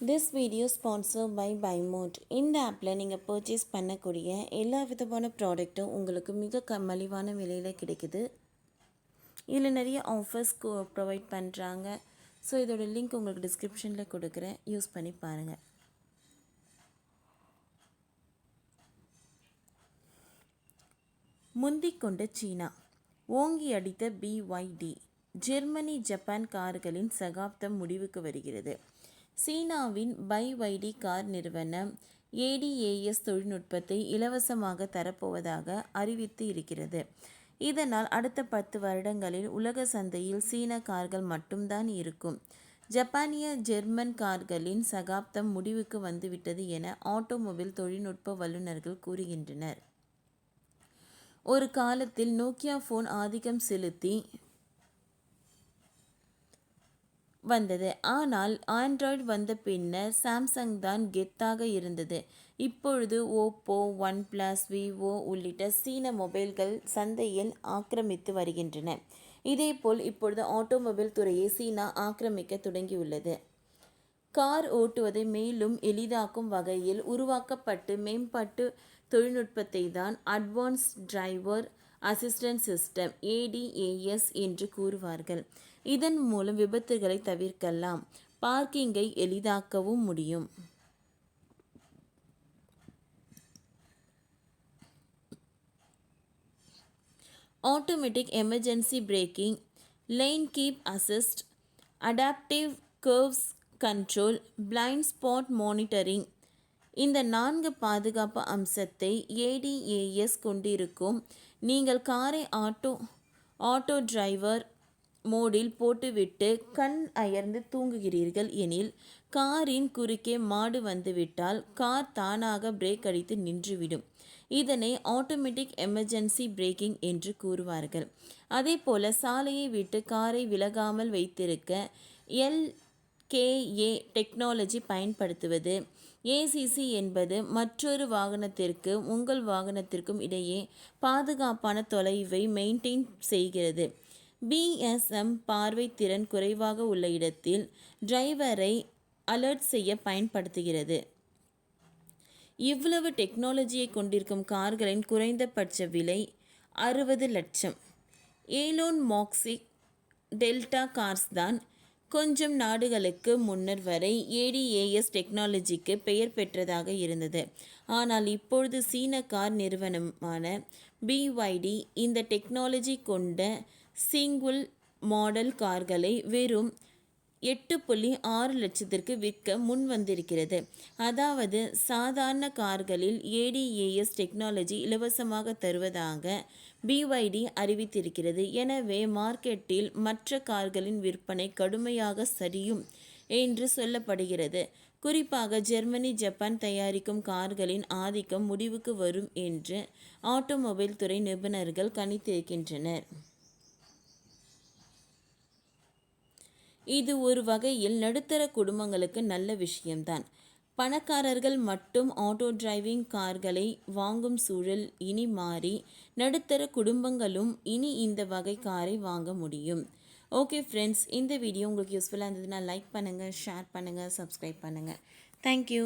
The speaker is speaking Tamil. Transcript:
This video sponsored by Bymot. இந்த ஆப்பில் நீங்கள் பர்ச்சேஸ் பண்ணக்கூடிய எல்லா விதமான ப்ராடக்ட்டும் உங்களுக்கு மிக மலிவான விலையில் கிடைக்குது. இதில் நிறைய ஆஃபர்ஸ் ப்ரொவைட் பண்ணுறாங்க. ஸோ இதோட லிங்க் உங்களுக்கு டிஸ்கிரிப்ஷனில் கொடுக்குறேன், யூஸ் பண்ணி பாருங்கள். முந்திக்கொண்ட சீனா, ஓங்கி அடித்த BYD. ஜெர்மனி ஜப்பான் கார்களின் சகாப்தம் முடிவுக்கு வருகிறது. சீனாவின் BYD கார் நிறுவனம் ADAS தொழில்நுட்பத்தை இலவசமாக தரப்போவதாக அறிவித்து இருக்கிறது. இதனால் அடுத்த 10 வருடங்களில் உலக சந்தையில் சீன கார்கள் மட்டும்தான் இருக்கும். ஜப்பானிய ஜெர்மன் கார்களின் சகாப்தம் முடிவுக்கு வந்துவிட்டது என ஆட்டோமொபைல் தொழில்நுட்ப வல்லுநர்கள் கூறுகின்றனர். ஒரு காலத்தில் நோக்கியா போன் ஆதிக்கம் செலுத்தி வந்தது. ஆனால் ஆண்ட்ராய்டு வந்த பின்னர் சாம்சங் தான் கெத்தாக இருந்தது. இப்பொழுது ஓப்போ, OnePlus, விவோ உள்ளிட்ட சீன மொபைல்கள் சந்தையில் ஆக்கிரமித்து வருகின்றன. இதேபோல் இப்பொழுது ஆட்டோமொபைல் துறையை சீனா ஆக்கிரமிக்க தொடங்கியுள்ளது. கார் ஓட்டுவதை மேலும் எளிதாக்கும் வகையில் உருவாக்கப்பட்டு மேம்பாட்டு தொழில்நுட்பத்தை தான் advance driver assistant system ADAS என்று கூறுவார்கள். இதன் மூலம் விபத்துகளை தவிர்க்கலாம், பார்க்கிங்கை எளிதாக்கவும் முடியும். Automatic emergency braking, lane keep assist, adaptive curves control, blind spot monitoring, இந்த 4 பாதுகாப்பு அம்சத்தை ADAS கொண்டிருக்கும். நீங்கள் காரை ஆட்டோ டிரைவர் மோடில் போட்டுவிட்டு கண் அயர்ந்து தூங்குகிறீர்கள் எனில், காரின் குறுக்கே மாடு வந்துவிட்டால் கார் தானாக பிரேக் அடித்து நின்றுவிடும். இதனை ஆட்டோமேட்டிக் எமர்ஜென்சி பிரேக்கிங் என்று கூறுவார்கள். அதேபோல சாலையை விட்டு காரை விலகாமல் வைத்திருக்க LKA டெக்னாலஜி பயன்படுத்துவது. ACC என்பது மற்றொரு வாகனத்திற்கு உங்கள் வாகனத்திற்கும் இடையே பாதுகாப்பான தொலைவை மெயின்டைன் செய்கிறது. BSM பார்வை திறன் குறைவாக உள்ள இடத்தில் டிரைவரை அலர்ட் செய்ய பயன்படுத்துகிறது. இவ்வளவு டெக்னாலஜியை கொண்டிருக்கும் கார்களின் குறைந்தபட்ச விலை 60 லட்சம். ஏலோன் மாஸ்க் டெல்டா கார்ஸ் தான் கொஞ்சம் நாடுகளுக்கு முன்னர் வரை ADAS டெக்னாலஜிக்கு பெயர் பெற்றதாக இருந்தது. ஆனால் இப்பொழுது சீன கார் நிறுவனமான BYD இந்த டெக்னாலஜி கொண்ட சிங்கிள் மாடல் கார்களை வெறும் 8.6 லட்சத்திற்கு விற்க முன் வந்திருக்கிறது. அதாவது சாதாரண கார்களில் ADAS டெக்னாலஜி இலவசமாக தருவதாக BYD அறிவித்திருக்கிறது. எனவே மார்க்கெட்டில் மற்ற கார்களின் விற்பனை கடுமையாக சரியும் என்று சொல்லப்படுகிறது. குறிப்பாக ஜெர்மனி ஜப்பான் தயாரிக்கும் கார்களின் ஆதிக்கம் முடிவுக்கு வரும் என்று ஆட்டோமொபைல் துறை நிபுணர்கள் கணித்திருக்கின்றனர். இது ஒரு வகையில் நடுத்தர குடும்பங்களுக்கு நல்ல விஷயம்தான். பணக்காரர்கள் மட்டும் ஆட்டோ டிரைவிங் கார்களை வாங்கும் சூழல் இனி மாறி நடுத்தர குடும்பங்களும் இனி இந்த வகை காரை வாங்க முடியும். ஓகே ஃப்ரெண்ட்ஸ், இந்த வீடியோ உங்களுக்கு யூஸ்ஃபுல்லாக இருந்ததுன்னா லைக் பண்ணுங்கள், ஷேர் பண்ணுங்கள், சப்ஸ்கிரைப் பண்ணுங்கள். தேங்க்யூ.